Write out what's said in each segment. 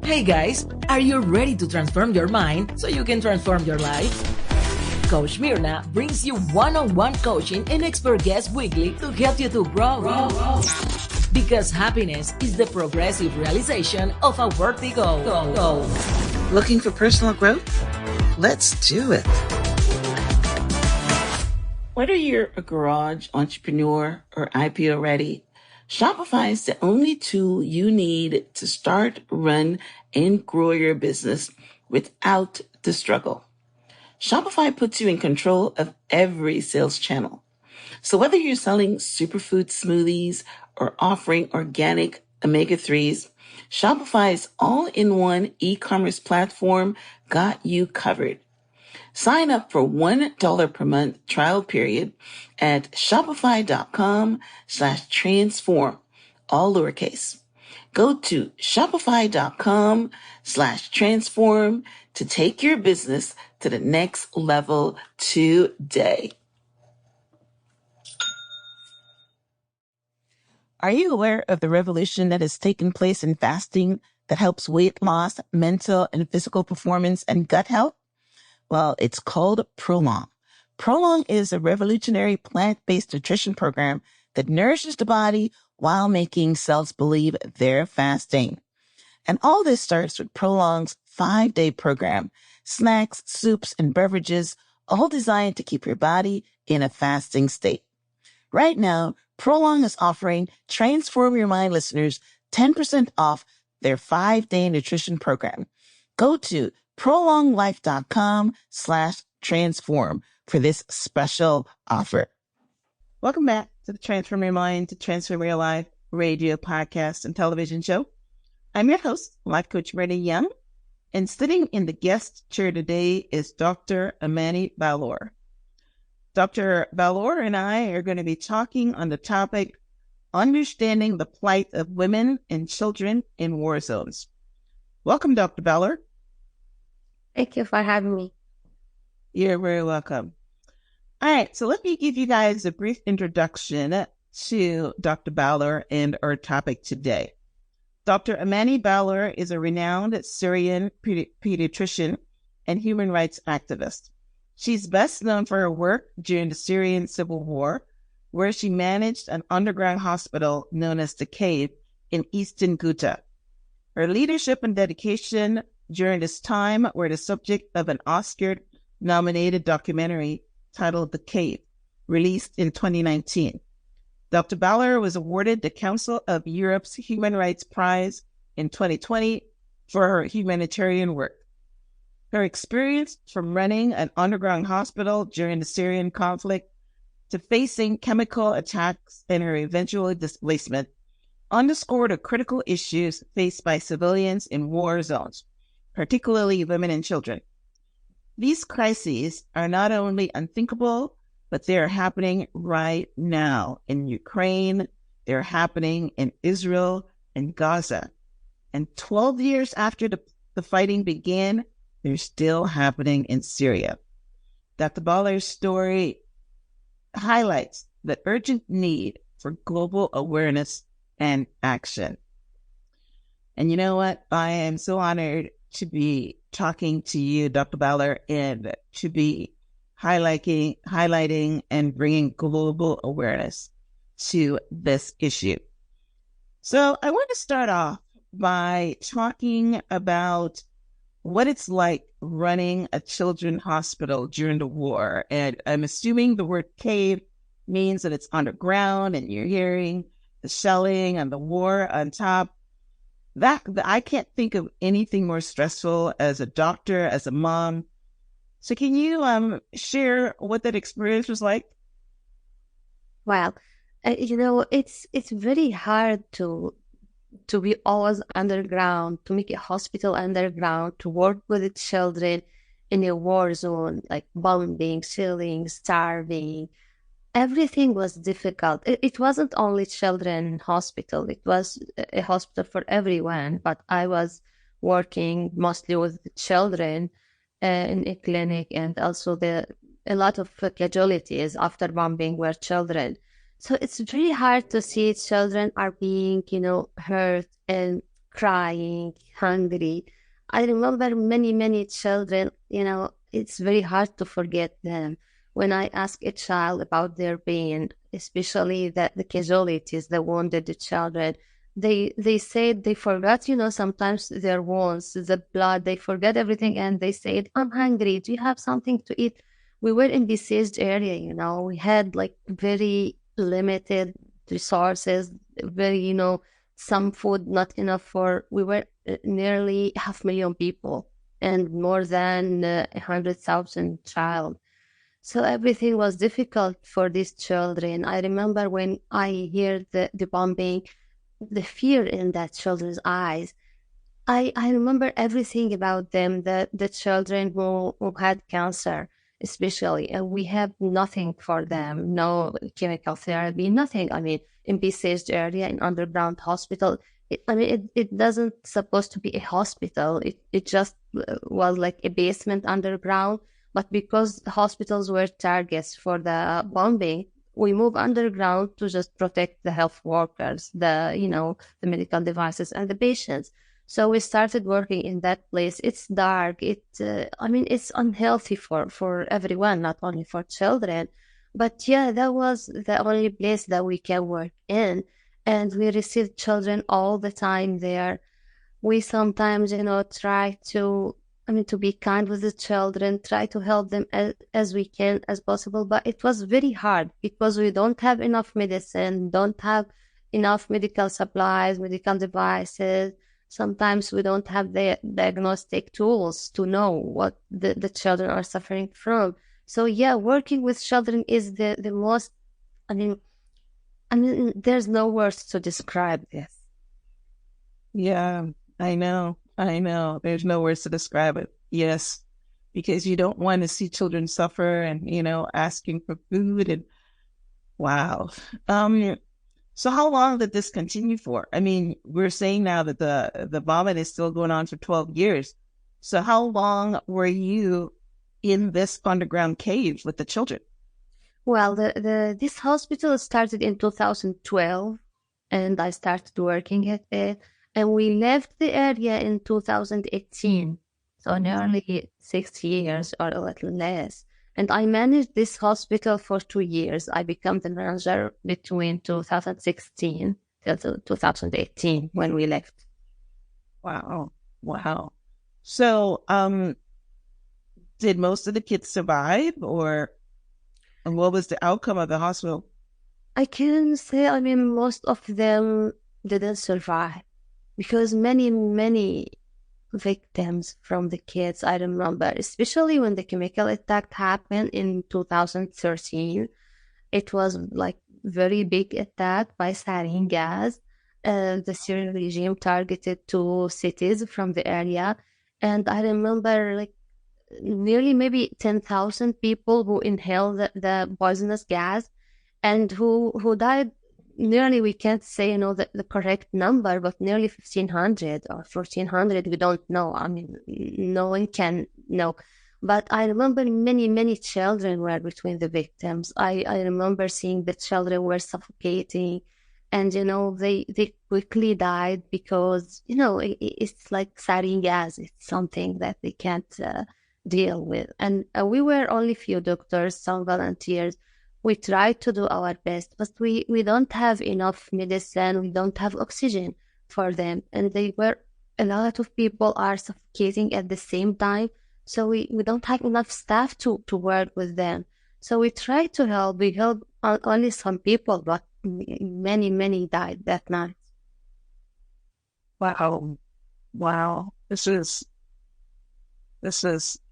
Hey guys, are you ready to transform your mind so you can transform your life? Coach Mirna brings you one-on-one coaching and expert guests weekly to help you to grow. Because happiness is the progressive realization of a worthy goal. Looking for personal growth? Let's do it. Whether you're a garage entrepreneur or IPO ready, Shopify is the only tool you need to start, run, and grow your business without the struggle. Shopify puts you in control of every sales channel. So whether you're selling superfood smoothies or offering organic omega-3s, Shopify's all-in-one e-commerce platform got you covered. Sign up for $1 per month trial period at shopify.com/transform, all lowercase. Go to shopify.com/transform to take your business to the next level today. Are you aware of the revolution that has taken place in fasting that helps weight loss, mental and physical performance, and gut health? Well, it's called Prolong. Prolong is a revolutionary plant-based nutrition program that nourishes the body while making cells believe they're fasting. And all this starts with Prolong's 5-day program, snacks, soups, and beverages, all designed to keep your body in a fasting state. Right now, Prolong is offering Transform Your Mind listeners 10% off their 5-day nutrition program. Go to prolonglife.com/transform for this special offer. Welcome back to the Transform Your Mind to Transform Your Life radio, podcast, and television show. I'm your host, Life Coach Renee Young, and sitting in the guest chair today is Dr. Amani Ballour. Dr. Ballour and I are going to be talking on the topic, Understanding the Plight of Women and Children in War Zones. Welcome, Dr. Ballour. Thank you for having me. You're very welcome. All right, so let me give you guys a brief introduction to Dr. Ballour and our topic today. Dr. Amani Ballour is a renowned Syrian pediatrician and human rights activist. She's best known for her work during the Syrian Civil War, where she managed an underground hospital known as the Cave in Eastern Ghouta. Her leadership and dedication during this time were the subject of an Oscar-nominated documentary titled The Cave, released in 2019. Dr. Ballour was awarded the Council of Europe's Human Rights Prize in 2020 for her humanitarian work. Her experience from running an underground hospital during the Syrian conflict to facing chemical attacks and her eventual displacement underscored the critical issues faced by civilians in war zones, particularly women and children. These crises are not only unthinkable, but they are happening right now in Ukraine, they're happening in Israel and Gaza. And 12 years after the fighting began, they're still happening in Syria. Dr. Ballour's story highlights the urgent need for global awareness and action. And you know what? I am so honored to be talking to you, Dr. Ballour, and to be highlighting and bringing global awareness to this issue. So I want to start off by talking about what it's like running a children's hospital during the war. And I'm assuming the word cave means that it's underground and you're hearing the shelling and the war on top. I can't think of anything more stressful as a doctor, as a mom. So can you share what that experience was like? Well, it's very hard to be always underground, to make a hospital underground, to work with the children in a war zone, like bombing, killing, starving. Everything was difficult. It wasn't only children in it was a hospital for everyone, but I was working mostly with children in a clinic, and also a lot of casualties after bombing were children. So it's really hard to see children are being, hurt and crying, hungry. I remember many, many children, it's very hard to forget them. When I ask a child about their pain, especially the casualties, the wounded children, they said they forgot, sometimes their wounds, the blood, they forget everything and they said, I'm hungry. Do you have something to eat? We were in besieged area, we had like very limited resources, very, some food, not enough we were nearly 500,000 people and more than 100,000 child. So everything was difficult for these children. I remember when I hear the bombing, the fear in that children's eyes. I remember everything about them, the children who had cancer, especially, and we have nothing for them, no chemical therapy, nothing. I mean, in besieged area, in underground hospital, it doesn't supposed to be a hospital. It just was like a basement underground. But because the hospitals were targets for the bombing, we moved underground to just protect the health workers, the medical devices and the patients. So we started working in that place. It's dark. It's unhealthy for everyone, not only for children. But yeah, that was the only place that we can work in. And we received children all the time there. We sometimes, try to be kind with the children, try to help them as we can, as possible. But it was very hard because we don't have enough medicine, don't have enough medical supplies, medical devices. Sometimes we don't have the diagnostic tools to know what the children are suffering from. So yeah, working with children is the most, there's no words to describe this. Yeah, I know. There's no words to describe it. Yes, because you don't want to see children suffer and, asking for food and wow. So how long did this continue for? I mean, we're saying now that the bombing is still going on for 12 years. So how long were you in this underground cave with the children? Well, this hospital started in 2012, and I started working at it. And we left the area in 2018, so nearly 6 years or a little less. And I managed this hospital for 2 years. I became the manager between 2016 till 2018 when we left. Wow. So, did most of the kids survive, and what was the outcome of the hospital? I can say, most of them didn't survive because many victims from the kids, I remember, especially when the chemical attack happened in 2013. It was like very big attack by sarin gas. The Syrian regime targeted 2 cities from the area. And I remember like nearly maybe 10,000 people who inhaled the poisonous gas and who died. Nearly, we can't say, the correct number, but nearly 1,500 or 1,400, we don't know. No one can know. But I remember many children were between the victims. I remember seeing the children were suffocating and, they quickly died because, it's like sarin gas. It's something that they can't deal with. And we were only few doctors, some volunteers. We try to do our best, but we don't have enough medicine. We don't have oxygen for them. And a lot of people are suffocating at the same time. So we don't have enough staff to work with them. So we try to help. We help only some people, but many died that night. Wow. This is,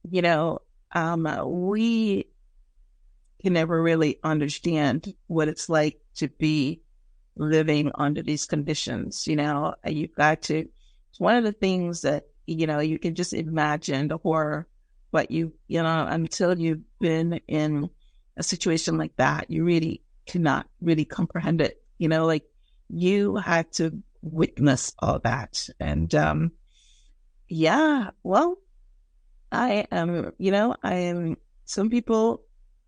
we can never really understand what it's like to be living under these conditions. You've got to, it's one of the things that, you can just imagine the horror, but until you've been in a situation like that, you really cannot really comprehend it. Like you had to witness all that. And, well, I am, some people,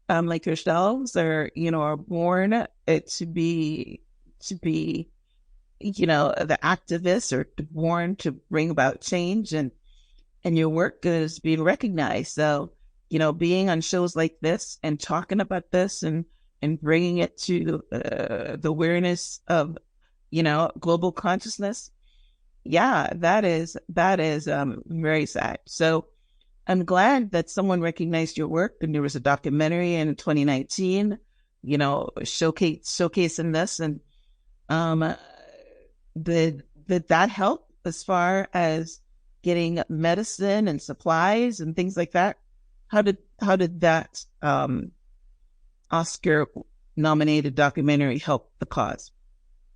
like yourselves are born to be the activists are born to bring about change, and your work is being recognized. So, being on shows like this and talking about this and bringing it to the awareness of, global consciousness. Yeah, that is very sad. So I'm glad that someone recognized your work, and there was a documentary in 2019, showcasing this. And did that help as far as getting medicine and supplies and things like that? How did that Oscar nominated documentary help the cause?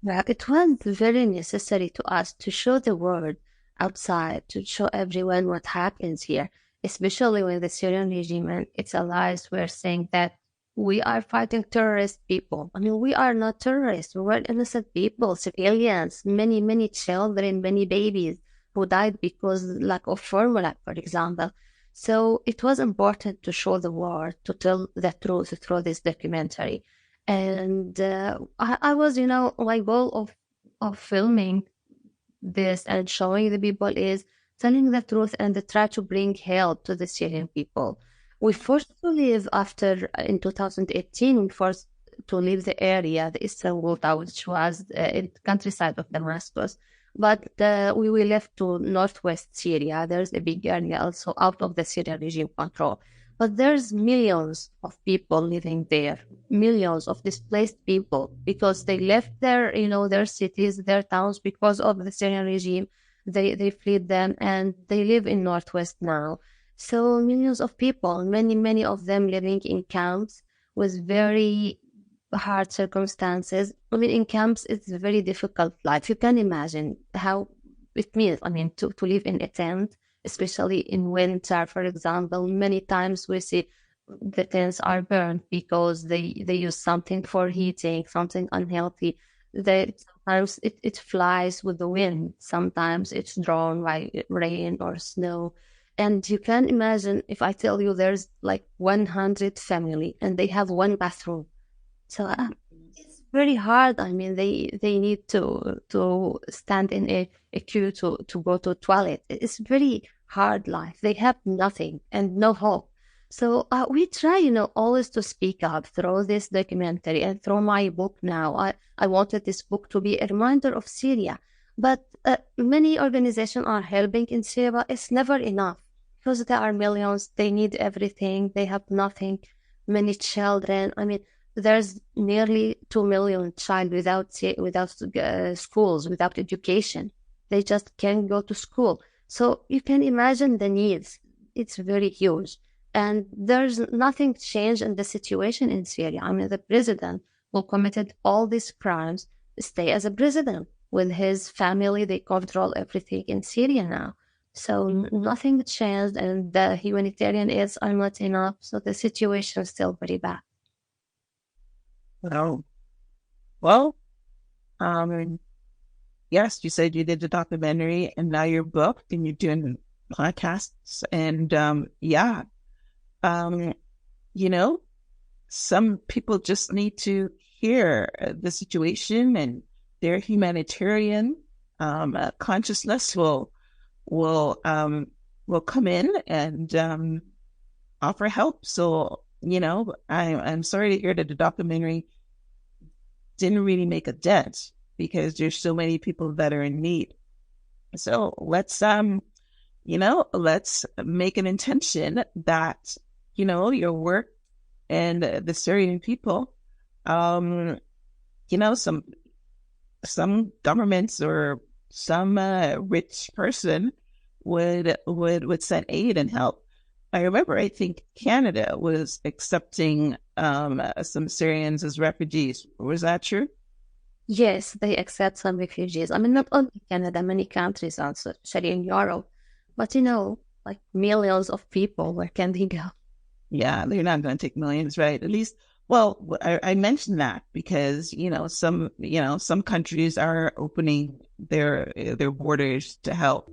Well, it was very necessary to us to show the world outside, to show everyone what happens here, especially when the Syrian regime and its allies were saying that we are fighting terrorist people. I mean, we are not terrorists. We were innocent people, civilians, many, many children, many babies who died because lack of formula, for example. So it was important to show the world, to tell the truth through this documentary. And I was, my goal of filming this and showing the people is telling the truth and try to bring help to the Syrian people. We forced to leave in 2018, we forced to leave the area, the Eastern Ghouta, which was in the countryside of Damascus. But we left to northwest Syria. There's a big area also out of the Syrian regime control. But there's millions of people living there, millions of displaced people, because they left their cities, their towns because of the Syrian regime. They fled them, and they live in northwest now. So millions of people, many of them living in camps with very hard circumstances. I mean, in camps, it's a very difficult life. You can imagine how it means, to live in a tent, especially in winter, for example. Many times we see the tents are burned because they use something for heating, something unhealthy. Sometimes it flies with the wind. Sometimes it's drawn by rain or snow. And you can imagine if I tell you there's like 100 family and they have one bathroom. So it's very hard. I mean, they need to stand in a queue to go to toilet. It's very hard life. They have nothing and no hope. So we try, always to speak up through this documentary and through my book now. I wanted this book to be a reminder of Syria. But many organizations are helping in Syria, but it's never enough because there are millions. They need everything. They have nothing. Many children. I mean, there's nearly 2 million child without schools, without education. They just can't go to school. So you can imagine the needs. It's very huge. And there's nothing changed in the situation in Syria. I mean, the president who committed all these crimes stay as a president. With his family, they control everything in Syria now. So nothing changed, and the humanitarian aids are not enough. So the situation is still very bad. Oh, well, yes, you said you did the documentary, and now you're booked, and you're doing podcasts, and some people just need to hear the situation, and their humanitarian consciousness will come in and offer help. So, I'm sorry to hear that the documentary didn't really make a dent because there's so many people that are in need. So let's make an intention that, your work and the Syrian people, some governments or some rich person would send aid and help. I remember, I think Canada was accepting some Syrians as refugees. Was that true? Yes, they accept some refugees. I mean, not only Canada, many countries also, especially in Europe. But, like millions of people, where can they go? Yeah, they're not going to take millions, right? At least, well, I mentioned that because, some countries are opening their borders to help.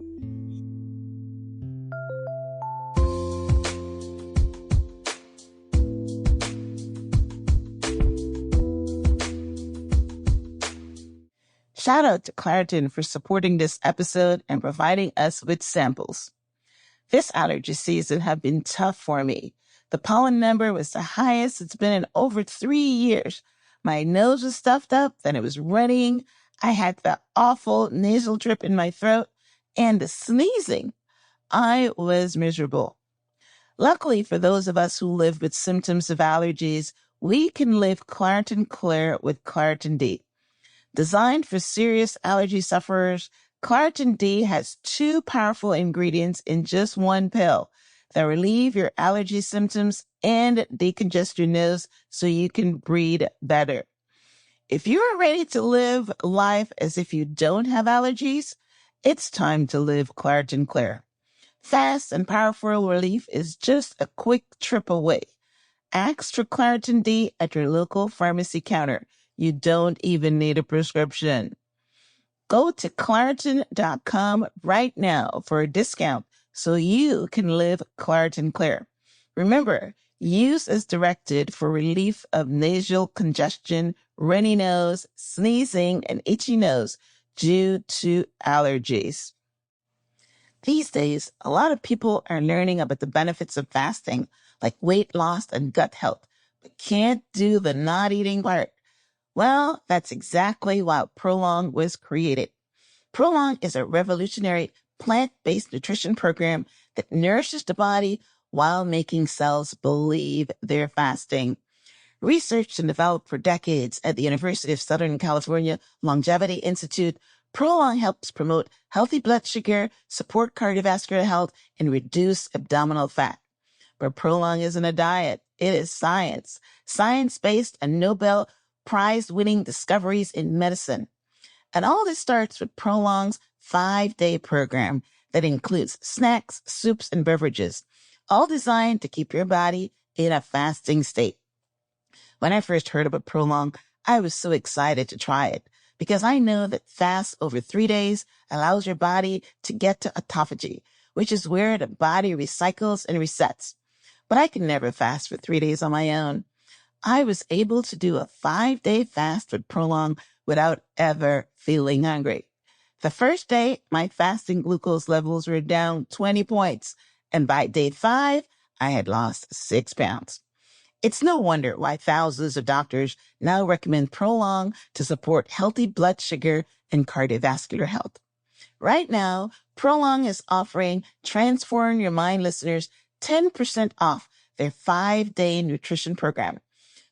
Shout out to Claritin for supporting this episode and providing us with samples. This allergy season have been tough for me. The pollen number was the highest it's been in over 3 years. My nose was stuffed up, then it was running. I had the awful nasal drip in my throat and the sneezing. I was miserable. Luckily for those of us who live with symptoms of allergies, we can live Claritin Clear with Claritin D. Designed for serious allergy sufferers, Claritin D has 2 powerful ingredients in just one pill that relieve your allergy symptoms and decongest your nose so you can breathe better. If you are ready to live life as if you don't have allergies, it's time to live Claritin Clear. Fast and powerful relief is just a quick trip away. Ask for Claritin D at your local pharmacy counter. You don't even need a prescription. Go to Claritin.com right now for a discount so you can live Claritin Clear. Remember, use as directed for relief of nasal congestion, runny nose, sneezing, and itchy nose due to allergies. These days, a lot of people are learning about the benefits of fasting, like weight loss and gut health, but can't do the not eating part. Well, that's exactly why Prolong was created. Prolong is a revolutionary plant-based nutrition program that nourishes the body while making cells believe they're fasting. Researched and developed for decades at the University of Southern California Longevity Institute, Prolong helps promote healthy blood sugar, support cardiovascular health, and reduce abdominal fat. But Prolong isn't a diet. It is science. Science-based and Nobel Prize-winning discoveries in medicine. And all this starts with Prolong's 5-day program that includes snacks, soups, and beverages, all designed to keep your body in a fasting state. When I first heard about Prolong, I was so excited to try it because I know that fast over 3 days allows your body to get to autophagy, which is where the body recycles and resets. But I can never fast for 3 days on my own. I was able to do a 5-day fast with Prolong without ever feeling hungry. The first day, my fasting glucose levels were down 20 points, and by day 5, I had lost 6 pounds. It's no wonder why thousands of doctors now recommend Prolong to support healthy blood sugar and cardiovascular health. Right now, Prolong is offering Transform Your Mind listeners 10% off their 5-day nutrition program.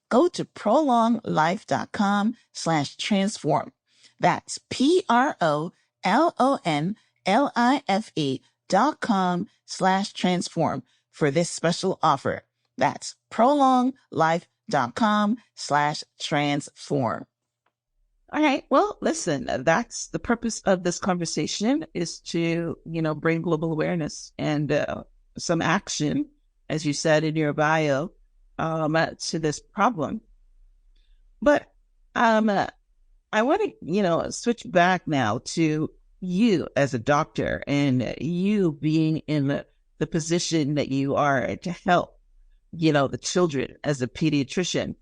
Go to prolonglife.com/transform. That's prolonglife.com/transform for this special offer. That's prolonglife.com/transform. All right. Well, listen, that's the purpose of this conversation is to, bring global awareness and some action, as you said in your bio, to this problem. But I want to, switch back now to you as a doctor and you being in the position that you are to help, the children as a pediatrician.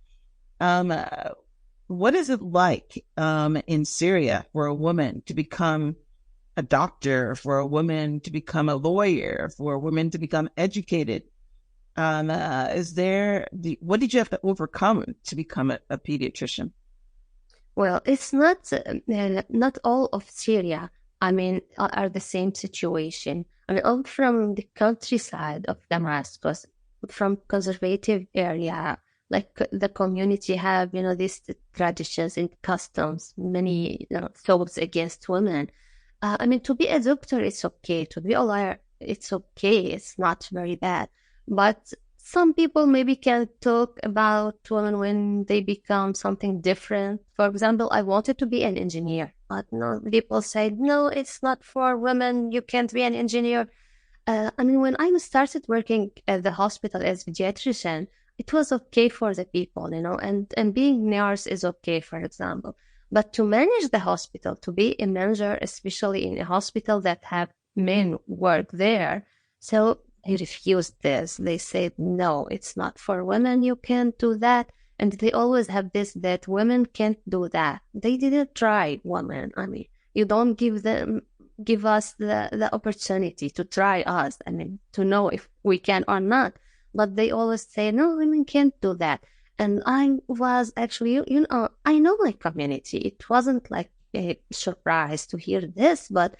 What is it like in Syria for a woman to become a doctor, for a woman to become a lawyer, for a woman to become educated? What did you have to overcome to become a pediatrician? Well, it's not all of Syria, are the same situation. I'm from the countryside of Damascus, from conservative area, like the community have, these traditions and customs, many thoughts against women. To be a doctor, it's okay. To be a lawyer, it's okay. It's not very bad. But some people maybe can talk about women when they become something different. For example, I wanted to be an engineer, but no, people said, no, it's not for women. You can't be an engineer. When I started working at the hospital as pediatrician, it was okay for the people, and being nurse is okay, for example. But to manage the hospital, to be a manager, especially in a hospital that have men work there, so I refused this. They said, no, it's not for women. You can't do that. And they always have this that women can't do that. They didn't try, women. I mean, you don't give us the opportunity to try us. I mean, to know if we can or not. But they always say, no, women can't do that. And I was actually, I know my community. It wasn't like a surprise to hear this, but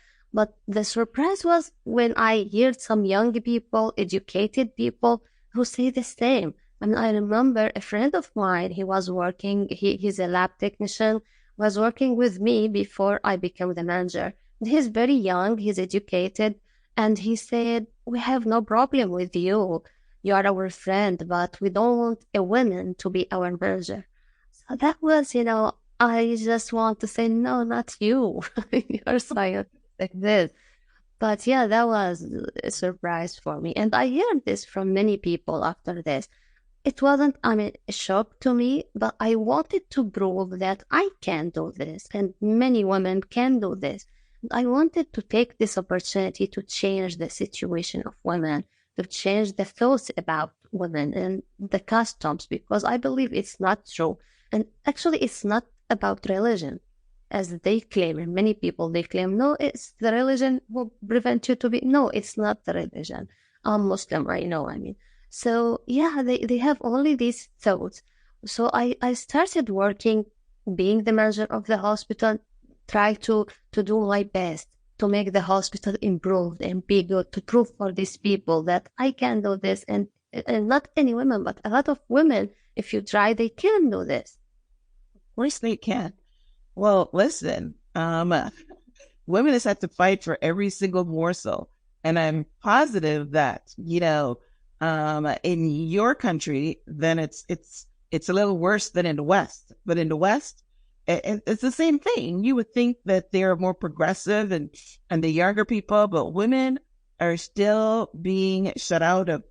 the surprise was when I heard some young people, educated people who say the same. And I remember a friend of mine, he was working, he's a lab technician, was working with me before I became the manager. He's very young, he's educated, and he said, we have no problem with you. You are our friend, but we don't want a woman to be our manager. So that was, I just want to say, no, not you. You're science like this. But yeah, that was a surprise for me. And I heard this from many people after this. It wasn't, a shock to me, but I wanted to prove that I can do this and many women can do this. I wanted to take this opportunity to change the situation of women, to change the thoughts about women and the customs, because I believe it's not true. And actually, it's not about religion, as they claim, and many people, they claim, no, it's the religion will prevent you to be. No, it's not the religion. I'm Muslim, I know, So yeah, they have only these thoughts. So I started working, being the manager of the hospital, try to do my best to make the hospital improved and be good, to prove for these people that I can do this. And not any women, but a lot of women, if you try, they can do this. Of course they can. Well, listen, women just have to fight for every single morsel. And I'm positive that, in your country, then it's a little worse than in the West. But in the West, it's the same thing. You would think that they're more progressive and the younger people, but women are still being shut out of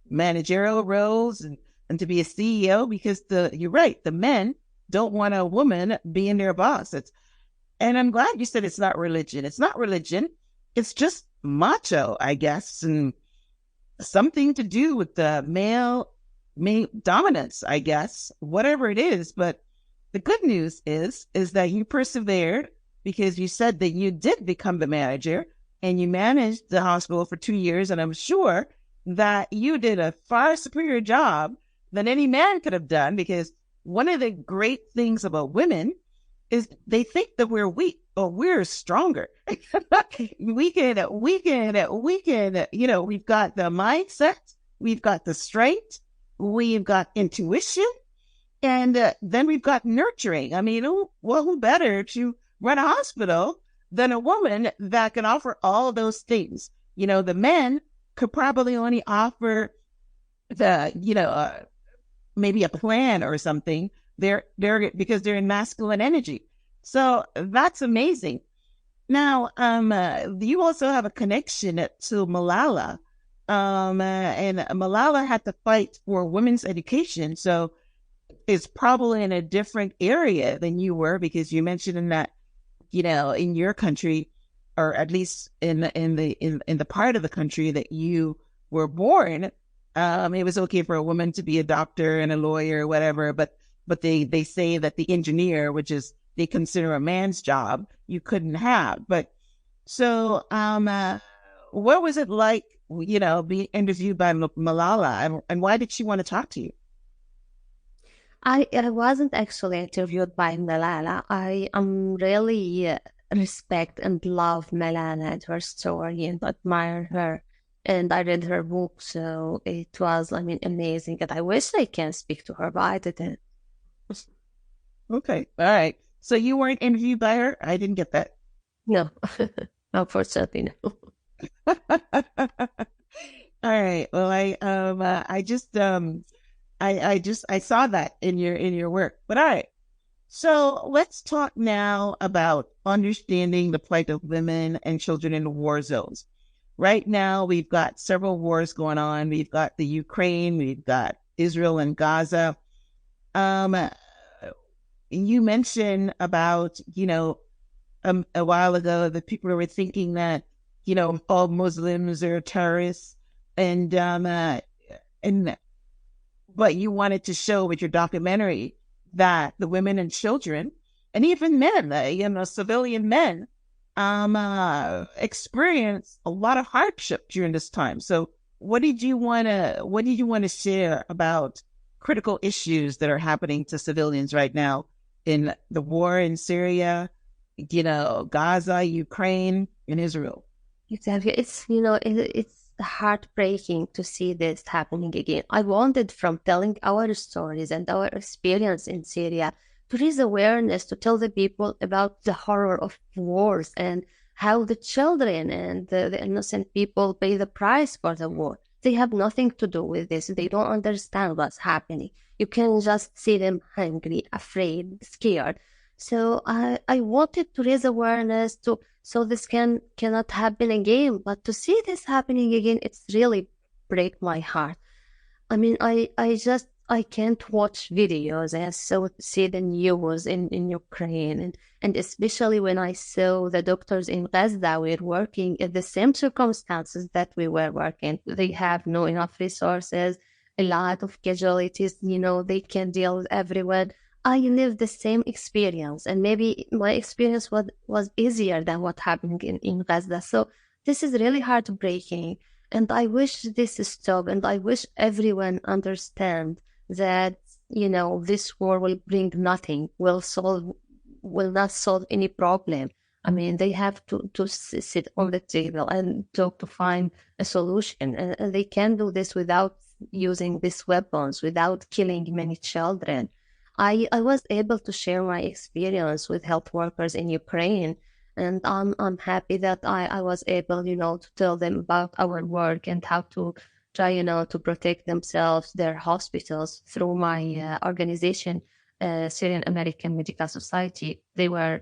managerial roles and to be a CEO because you're right, the men don't want a woman being their boss. And I'm glad you said it's not religion. It's not religion. It's just macho, I guess, and something to do with the male dominance, I guess, whatever it is. But the good news is that you persevered because you said that you did become the manager and you managed the hospital for 2 years. And I'm sure that you did a far superior job than any man could have done, because one of the great things about women is they think that we're weak or we're stronger. we can, we've got the mindset, we've got the strength, we've got intuition, and then we've got nurturing. Who better to run a hospital than a woman that can offer all those things? The men could probably only offer maybe a plan or something. They're because they're in masculine energy. So that's amazing. Now, you also have a connection to Malala, and Malala had to fight for women's education. So it's probably in a different area than you were, because you mentioned in that, in your country, or at least in the part of the country that you were born, it was okay for a woman to be a doctor and a lawyer or whatever, but they say that the engineer, which is they consider a man's job, you couldn't have. But so, what was it like, being interviewed by Malala, and why did she want to talk to you? I wasn't actually interviewed by Malala. I really respect and love Malala and her story and admire her. And I read her book, so it was, amazing. And I wish I can speak to her, but I didn't. Okay. All right. So you weren't interviewed by her? I didn't get that. No, unfortunately, no. All right. Well, I saw that in your work. But all right. So let's talk now about understanding the plight of women and children in war zones. Right now, we've got several wars going on. We've got the Ukraine, we've got Israel and Gaza. You mentioned about, a while ago that people were thinking that, all Muslims are terrorists. And but you wanted to show with your documentary that the women and children, and even men, civilian men, experience a lot of hardship during this time. So what did you want to share about critical issues that are happening to civilians right now in the war in Syria, Gaza, Ukraine, and Israel? Exactly. It's heartbreaking to see this happening again. I wanted, from telling our stories and our experience in Syria, to raise awareness, to tell the people about the horror of wars and how the children and the innocent people pay the price for the war. They have nothing to do with this. They don't understand what's happening. You can just see them hungry, afraid, scared. So I wanted to raise awareness so this cannot happen again. But to see this happening again, it's really break my heart. I mean, I can't watch videos and so see the news in Ukraine, and especially when I saw the doctors in Gaza were working in the same circumstances that we were working. They have no enough resources, a lot of casualties, they can deal with everyone. I lived the same experience, and maybe my experience was easier than what happened in Gaza. So this is really heartbreaking, and I wish this stop, and I wish everyone understand that, this war will bring nothing, will not solve any problem. I mean, they have to sit on the table and talk to find a solution, and they can do this without using these weapons, without killing many children. I was able to share my experience with health workers in Ukraine, and I'm happy that I was able, to tell them about our work and how to try, to protect themselves, their hospitals, through my organization, Syrian American Medical Society. They were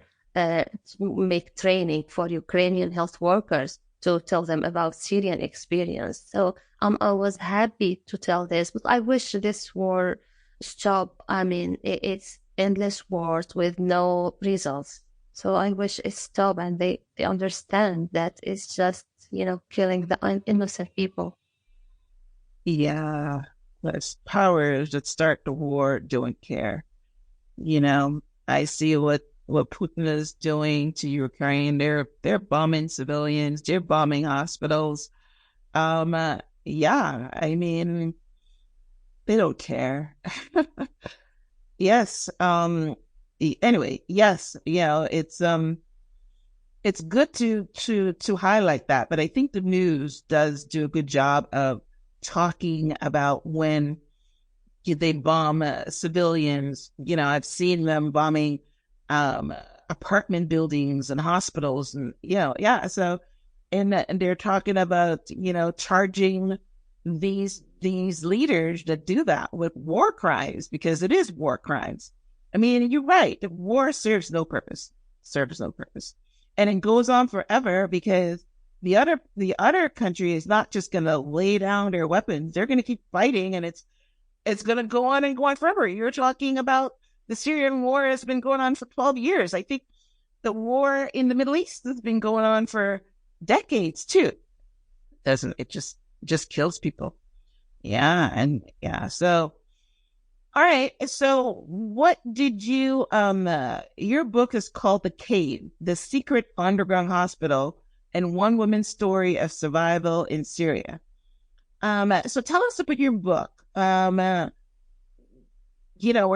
make training for Ukrainian health workers to tell them about Syrian experience. So I was happy to tell this, but I wish this war stop. I mean, it's endless wars with no results. So I wish it stop, and they understand that it's just, killing the innocent people. Yeah, those powers that start the war don't care. I see what Putin is doing to Ukraine. They're bombing civilians. They're bombing hospitals. Yeah, I mean, they don't care. Yes. Anyway, yes. It's good to highlight that, but I think the news does do a good job of talking about when they bomb civilians. I've seen them bombing apartment buildings and hospitals, and yeah. So, and they're talking about charging these leaders that do that with war crimes, because it is war crimes. I mean, you're right. The war serves no purpose. And it goes on forever, because the other country is not just going to lay down their weapons. They're going to keep fighting, and it's going to go on and go on forever. You're talking about the Syrian war has been going on for 12 years. I think the war in the Middle East has been going on for decades too. Doesn't it just kills people? Yeah, and yeah. So, all right. So, what did you? Your book is called "The Cave: The Secret Underground Hospital and One Woman's Story of Survival in Syria." So, tell us about your book. Are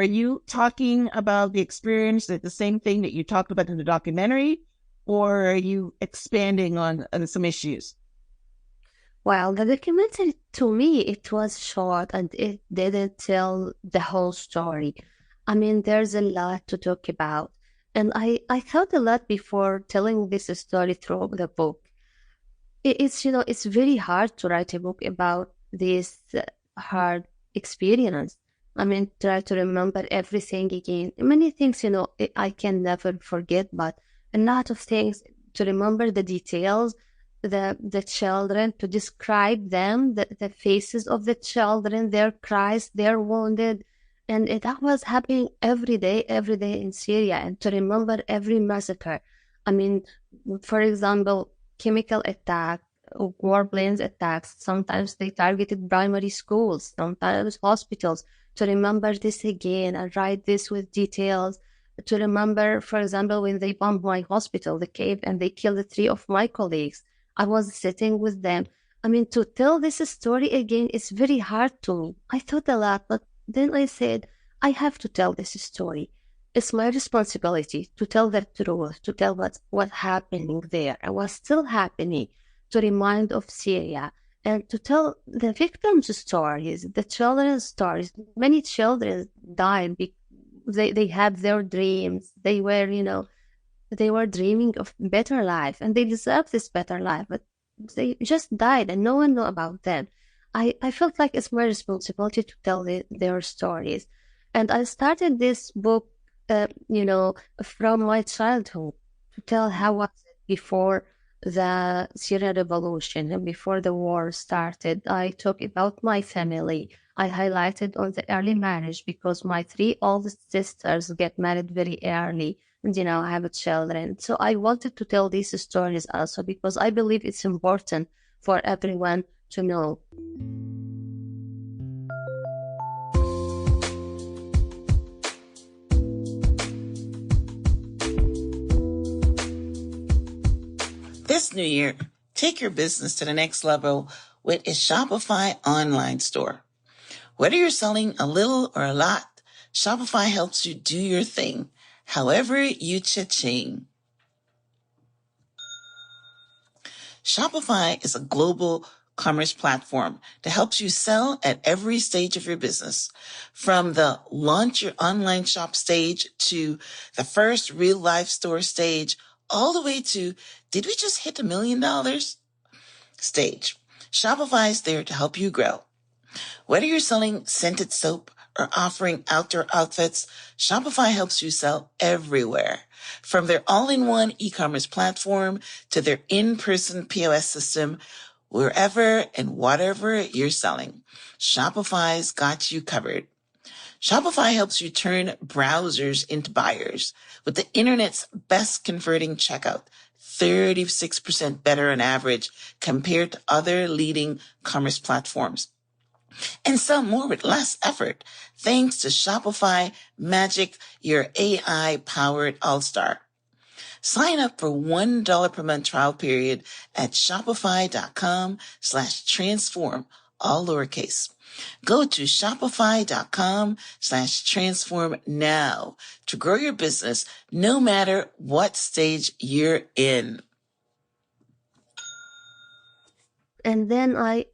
you talking about the experience, the same thing that you talked about in the documentary, or are you expanding on some issues? Well, the documentary, to me, it was short and it didn't tell the whole story. I mean, there's a lot to talk about. And I thought a lot before telling this story through the book. It's very hard to write a book about this hard experience. I mean, try to remember everything again. Many things, I can never forget, but a lot of things to remember, the details, the children, to describe them, the faces of the children, their cries, their wounded. And that was happening every day in Syria. And to remember every massacre. I mean, for example, chemical attack, warplanes attacks. Sometimes they targeted primary schools, sometimes hospitals. To remember this again and write this with details. To remember, for example, when they bombed my hospital, the cave, and they killed 3 of my colleagues. I was sitting with them. I mean, to tell this story again is very hard to me. I thought a lot, but then I said, I have to tell this story. It's my responsibility to tell the truth, to tell what's happening there and what's still happening, to remind of Syria, and to tell the victims' stories, the children's stories. Many children died. They had their dreams. They were, they were dreaming of better life, and they deserve this better life, but they just died and no one knew about them. I felt like it's my responsibility to tell their stories. And I started this book, from my childhood, to tell how was it before the Syrian Revolution and before the war started. I talked about my family. I highlighted on the early marriage because my 3 oldest sisters get married very early. And, I have children. So I wanted to tell these stories also because I believe it's important for everyone to know. This new year, take your business to the next level with a Shopify online store. Whether you're selling a little or a lot, Shopify helps you do your thing, however you cha-ching. Shopify is a global commerce platform that helps you sell at every stage of your business. From the launch your online shop stage to the first real life store stage, all the way to, did we just hit $1 million stage? Shopify is there to help you grow. Whether you're selling scented soap or offering outdoor outfits, Shopify helps you sell everywhere. From their all-in-one e-commerce platform to their in-person POS system, wherever and whatever you're selling, Shopify's got you covered. Shopify helps you turn browsers into buyers with the internet's best converting checkout, 36% better on average compared to other leading commerce platforms. And sell more with less effort thanks to Shopify Magic, your AI-powered all-star. Sign up for $1 per month trial period at shopify.com/transform, all lowercase. Go to shopify.com/transform now to grow your business no matter what stage you're in. And then I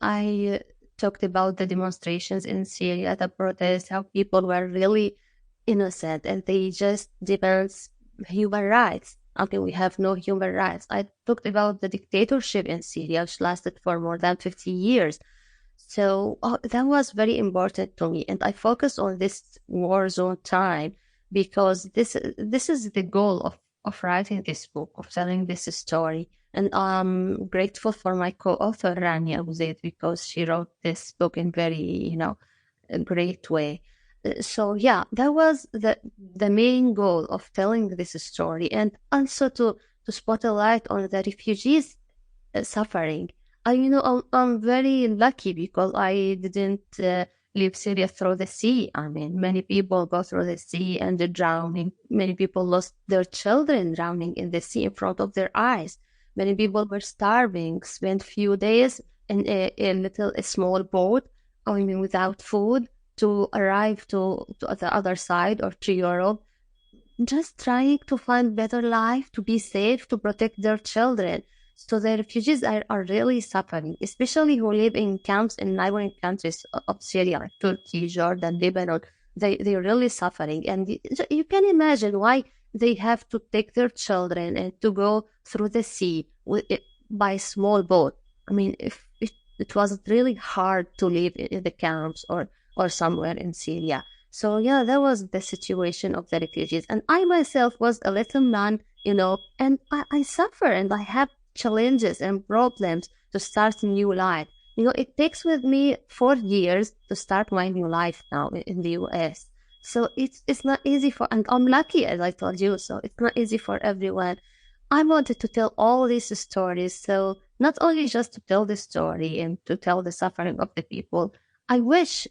talked about the demonstrations in Syria, the protests, how people were really innocent and they just demand human rights. I mean, we have no human rights. I talked about the dictatorship in Syria, which lasted for more than 50 years. So that was very important to me. And I focused on this war zone time because this is the goal of writing this book, of telling this story. And I'm grateful for my co-author, Rania Abuzaid, because she wrote this book in very, a great way. So yeah, that was the main goal of telling this story, and also to spot a light on the refugees suffering. I'm very lucky because I didn't leave Syria through the sea. I mean, many people go through the sea and they're drowning. Many people lost their children drowning in the sea in front of their eyes. Many people were starving, spent few days in a small boat, without food, to arrive to the other side or to Europe, just trying to find better life, to be safe, to protect their children. So the refugees are really suffering, especially who live in camps in neighboring countries of Syria, like Turkey, Jordan, Lebanon. They're really suffering. And you can imagine why they have to take their children and to go through the sea by small boat. I mean, if it was really hard to live in the camps or somewhere in Syria. So yeah, that was the situation of the refugees. And I myself was a little man, and I suffer and I have challenges and problems to start a new life. It takes with me 4 years to start my new life now in the US. So it's not easy and I'm lucky, as I told you, so it's not easy for everyone. I wanted to tell all these stories so not only just to tell the story and to tell the suffering of the people. I wish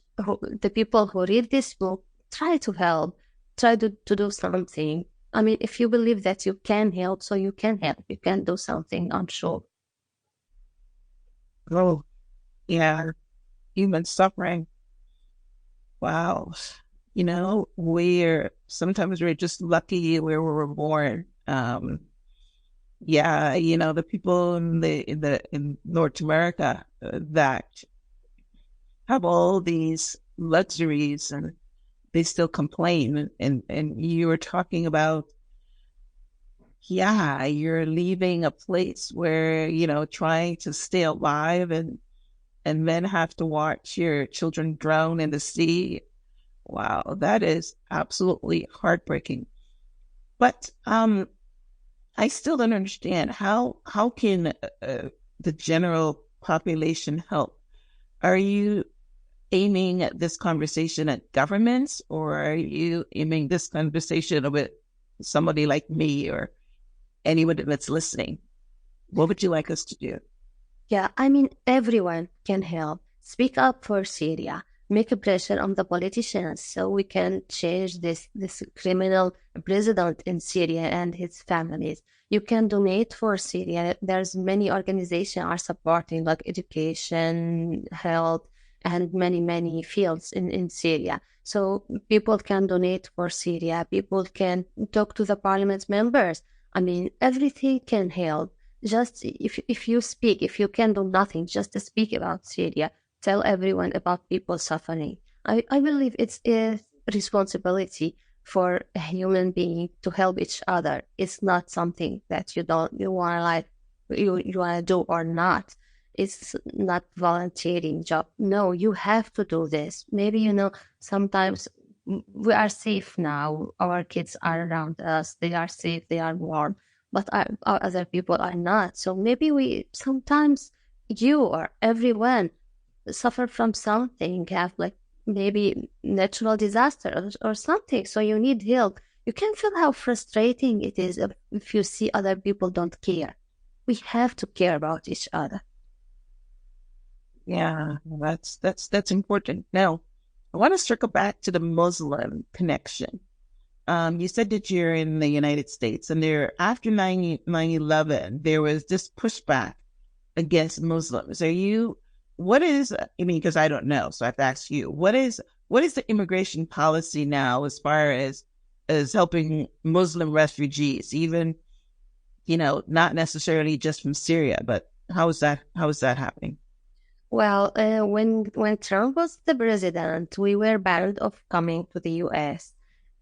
the people who read this book try to help, try to do something. I mean, if you believe that you can help, so you can help. You can do something, I'm sure. Oh, yeah. Human suffering. Wow. Sometimes we're just lucky where we were born. The people in North America that have all these luxuries and they still complain. And you were talking about, you're leaving a place where, trying to stay alive and then have to watch your children drown in the sea. Wow, that is absolutely heartbreaking. But I still don't understand how can the general population help? Are you aiming at this conversation at governments, or are you aiming this conversation with somebody like me or anyone that's listening? What would you like us to do? Yeah, I mean, everyone can help. Speak up for Syria. Make a pressure on the politicians so we can change this criminal president in Syria and his families. You can donate for Syria. There's many organizations are supporting, like education, health, and many fields in Syria. So people can donate for Syria. People can talk to the parliament members. I mean, everything can help. Just if you speak, if you can do nothing, just to speak about Syria. Tell everyone about people suffering. I believe it's a responsibility for a human being to help each other. It's not something that you want to do or not. It's not volunteering job. No, you have to do this. Maybe sometimes we are safe now. Our kids are around us. They are safe. They are warm. But our other people are not. So maybe sometimes you or everyone suffer from something, have like maybe natural disaster or something, so you need help. You can feel how frustrating it is if you see other people don't care. We have to care about each other. Yeah, that's important. Now, I want to circle back to the Muslim connection. You said that you're in the United States, and after 9/11, there was this pushback against Muslims. Because I don't know, so I have to ask you, what is the immigration policy now as far as helping Muslim refugees, even, not necessarily just from Syria, but how is that happening? Well, when Trump was the president, we were banned of coming to the U.S.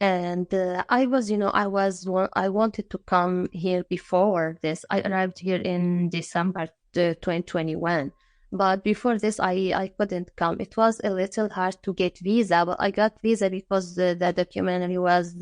And I wanted to come here before this. I arrived here in December 2021. But before this, I couldn't come. It was a little hard to get visa, but I got visa because the documentary was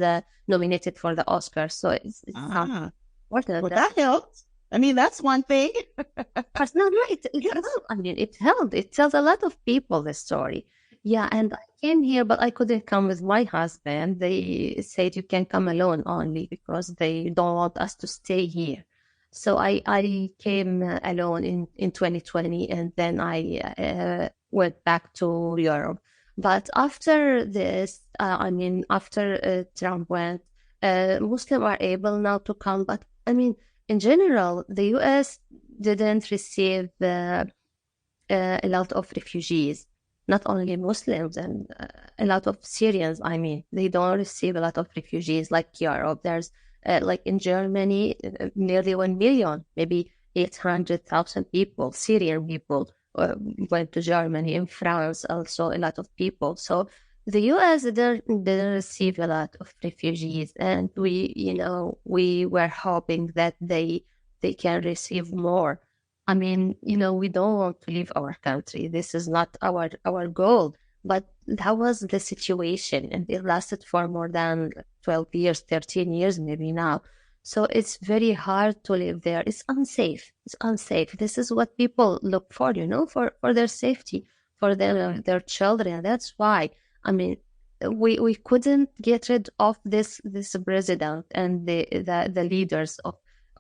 nominated for the Oscar. So it's important. Well, that helped. I mean, that's one thing. But no, it helped. I mean, it helped. It tells a lot of people the story. Yeah, and I came here, but I couldn't come with my husband. They said you can come alone only because they don't want us to stay here. So I came alone in 2020, and then I went back to Europe. But after this, after Trump went, Muslims are able now to come. But I mean, in general, the U.S. didn't receive a lot of refugees, not only Muslims, and a lot of Syrians. I mean, they don't receive a lot of refugees like Europe. There's like in Germany, nearly 1 million, maybe 800,000 people, Syrian people, went to Germany. In France, also a lot of people. So the U.S. didn't receive a lot of refugees, and we were hoping that they can receive more. I mean, we don't want to leave our country. This is not our goal. But that was the situation, and it lasted for more than 12 years, 13 years maybe now. So it's very hard to live there. It's unsafe. It's unsafe. This is what people look for, for their safety, for their children. That's why, I mean, we couldn't get rid of this president and the leaders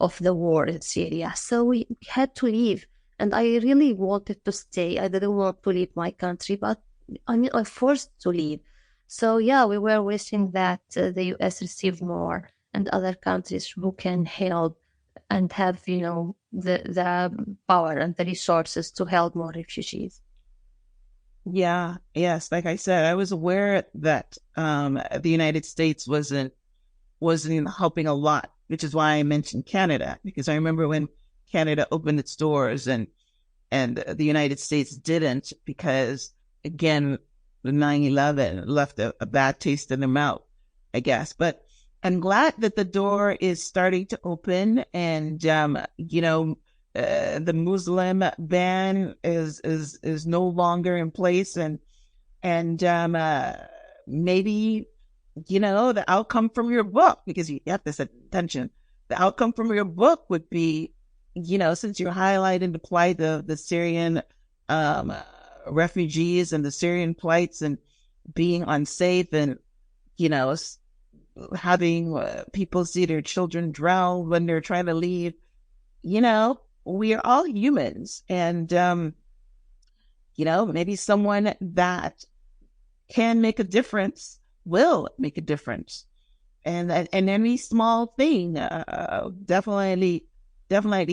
of the war in Syria. So we had to leave. And I really wanted to stay. I didn't want to leave my country, but I mean, I forced to leave. So yeah, we were wishing that the US receive more and other countries who can help and have, the power and the resources to help more refugees. Yeah, yes. Like I said, I was aware that the United States wasn't helping a lot, which is why I mentioned Canada, because I remember when Canada opened its doors and the United States didn't, because again, the 9/11 left a bad taste in their mouth, I guess. But I'm glad that the door is starting to open, and the Muslim ban is no longer in place, and maybe the outcome from your book, because you have this attention, the outcome from your book would be, since you're highlighting the plight of the Syrian refugees and the Syrian plights and being unsafe, and having people see their children drown when they're trying to leave. We are all humans, and maybe someone that can make a difference will make a difference, and any small thing definitely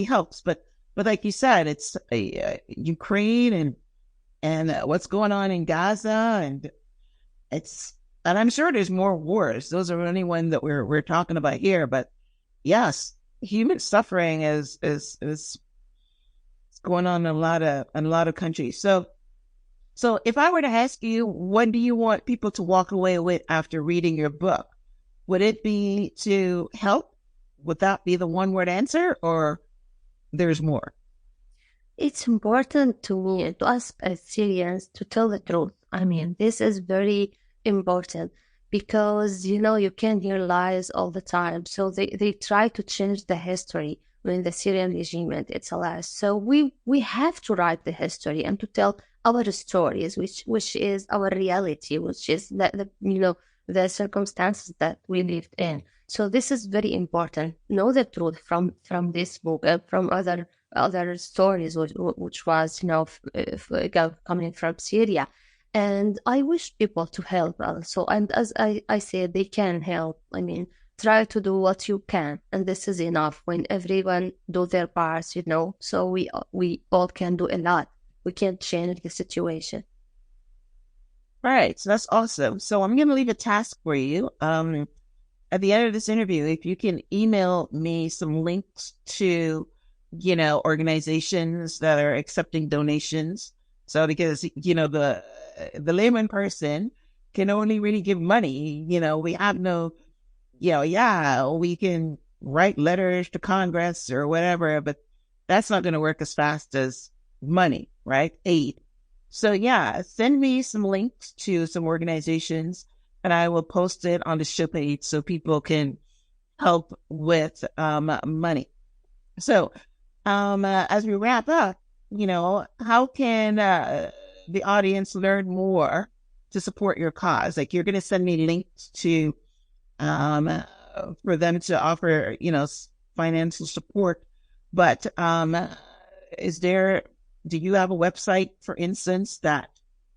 helps. But like you said, it's Ukraine and what's going on in Gaza, and I'm sure there's more wars. Those are the only ones that we're talking about here. But yes, human suffering is going on in a lot of countries. So if I were to ask you, what do you want people to walk away with after reading your book? Would it be to help? Would that be the one word answer, or there's more? It's important to me, to us as Syrians, to tell the truth. I mean, this is very important because, you can't hear lies all the time. So they try to change the history when the Syrian regime, it's a lie. So we have to write the history and to tell our stories, which is our reality, which is the circumstances that we lived in. So this is very important. Know the truth from this book, from other stories, which was coming from Syria. And I wish people to help also. And as I said, they can help. I mean, try to do what you can, and this is enough. When everyone do their parts, so we all can do a lot. We can change the situation. Right. So that's awesome. So I'm going to leave a task for you. At the end of this interview, if you can email me some links to, organizations that are accepting donations. So because, the layman person can only really give money. We have no, we can write letters to Congress or whatever, but that's not going to work as fast as money, right? Aid. So yeah, send me some links to some organizations, and I will post it on the show page so people can help with money. So as we wrap up, how can the audience learn more to support your cause? Like, you're going to send me links to for them to offer, financial support. But do you have a website, for instance, that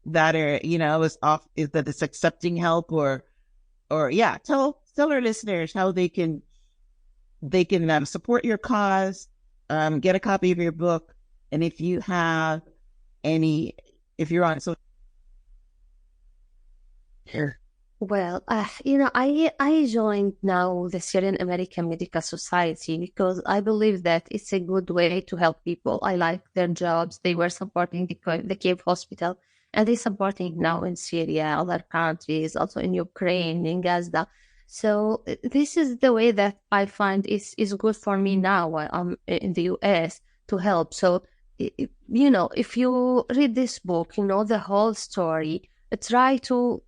are, that is accepting help, or tell our listeners how they can support your cause, get a copy of your book, and if you're on social. Here. Well, I joined now the Syrian American Medical Society because I believe that it's a good way to help people. I like their jobs. They were supporting the Kiev hospital, and they're supporting now in Syria, other countries, also in Ukraine, in Gaza. So this is the way that I find is good for me now while I'm in the US to help. So, if you read this book, the whole story, try to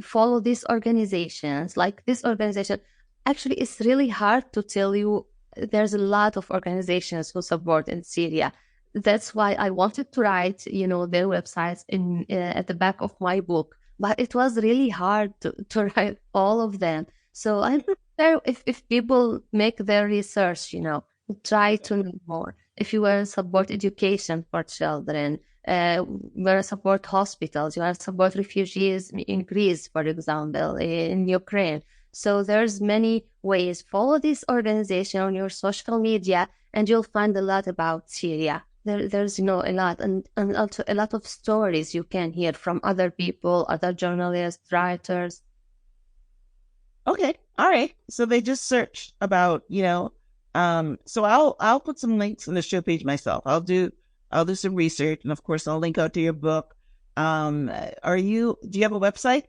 follow these organizations. Like this organization, actually, it's really hard to tell you. There's a lot of organizations who support in Syria. That's why I wanted to write, their websites at the back of my book. But it was really hard to write all of them. So I prefer if people make their research, try to know more. if you want to support education for children, you want to support hospitals, you want to support refugees in Greece, for example, in Ukraine. So there's many ways. Follow this organization on your social media and you'll find a lot about Syria. There's a lot, and also a lot of stories you can hear from other people, other journalists, writers. Okay. All right. So they just search about, so I'll put some links in the show page myself. I'll do some research, and of course I'll link out to your book. Do you have a website?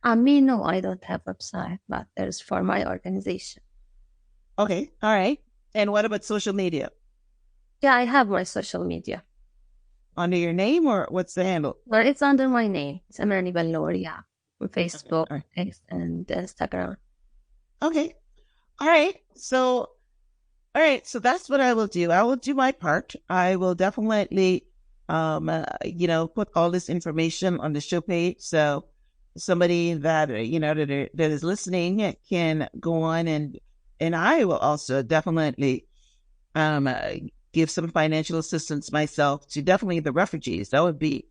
No, I don't have a website, but there's for my organization. Okay. All right. And what about social media? Yeah, I have my social media. Under your name, or what's the handle? Well, it's under my name. It's Amani Ballour, yeah. On Facebook, Okay. X, and Instagram. Okay. All right. So that's what I will do. I will do my part. I will definitely, put all this information on the show page. So somebody that, that is listening can go on, and I will also definitely, give some financial assistance myself to definitely the refugees. That would be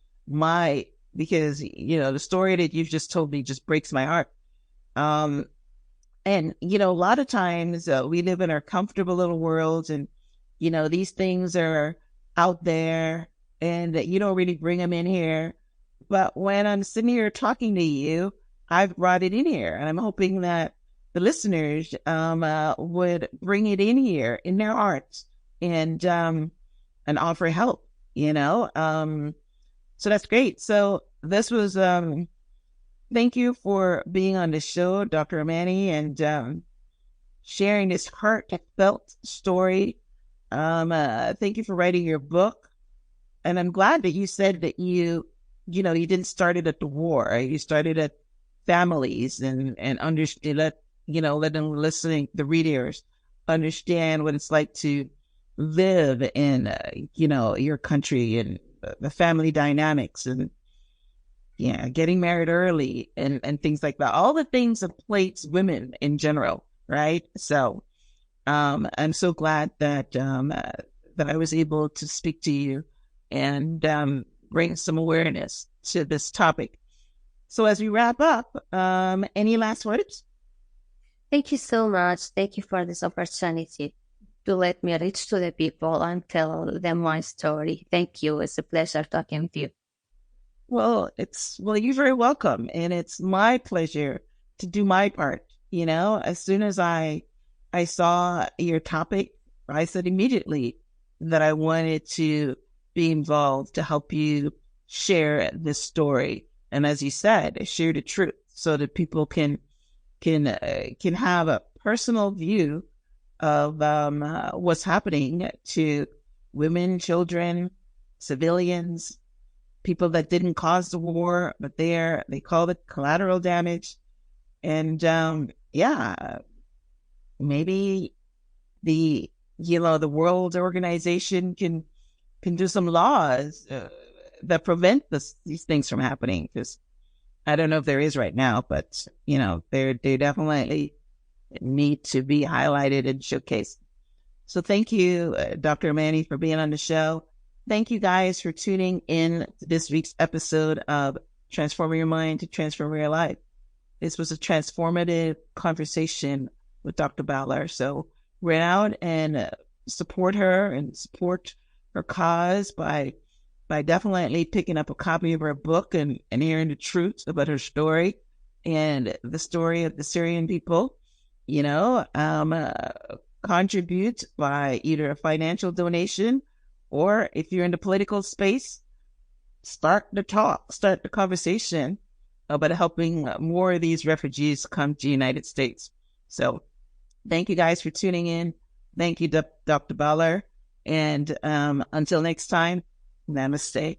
because, the story that you've just told me just breaks my heart. And, a lot of times we live in our comfortable little worlds, and, these things are out there and you don't really bring them in here. But when I'm sitting here talking to you, I've brought it in here, and I'm hoping that the listeners would bring it in here in their hearts and offer help, so that's great. So this was, thank you for being on the show, Dr. Amani, and sharing this heartfelt story. Thank you for writing your book. And I'm glad that you said that you didn't start it at the war. You started at families and understood that, let them the readers understand what it's like to live in, your country, and the family dynamics, and getting married early and things like that. All the things that plagues women in general, right? So, I'm so glad that I was able to speak to you and bring some awareness to this topic. So as we wrap up, any last words? Thank you so much. Thank you for this opportunity to let me reach to the people and tell them my story. Thank you. It's a pleasure talking with you. Well, you're very welcome. And it's my pleasure to do my part. As soon as I saw your topic, I said immediately that I wanted to be involved to help you share this story. And as you said, share the truth so that people can have a personal view of what's happening to women, children, civilians, people that didn't cause the war, but they call it collateral damage. And maybe the World Organization can do some laws that prevent these things from happening. Because I don't know if there is right now, but they definitely need to be highlighted and showcased. So thank you, Dr. Amani, for being on the show. Thank you guys for tuning in to this week's episode of Transforming Your Mind to Transforming Your Life. This was a transformative conversation with Dr. Ballour. So run out and support her and support her cause by definitely picking up a copy of her book and hearing the truth about her story and the story of the Syrian people. Contribute by either a financial donation, or if you're in the political space, start the conversation about helping more of these refugees come to the United States. So thank you guys for tuning in. Thank you, Dr. Ballour. And until next time, namaste.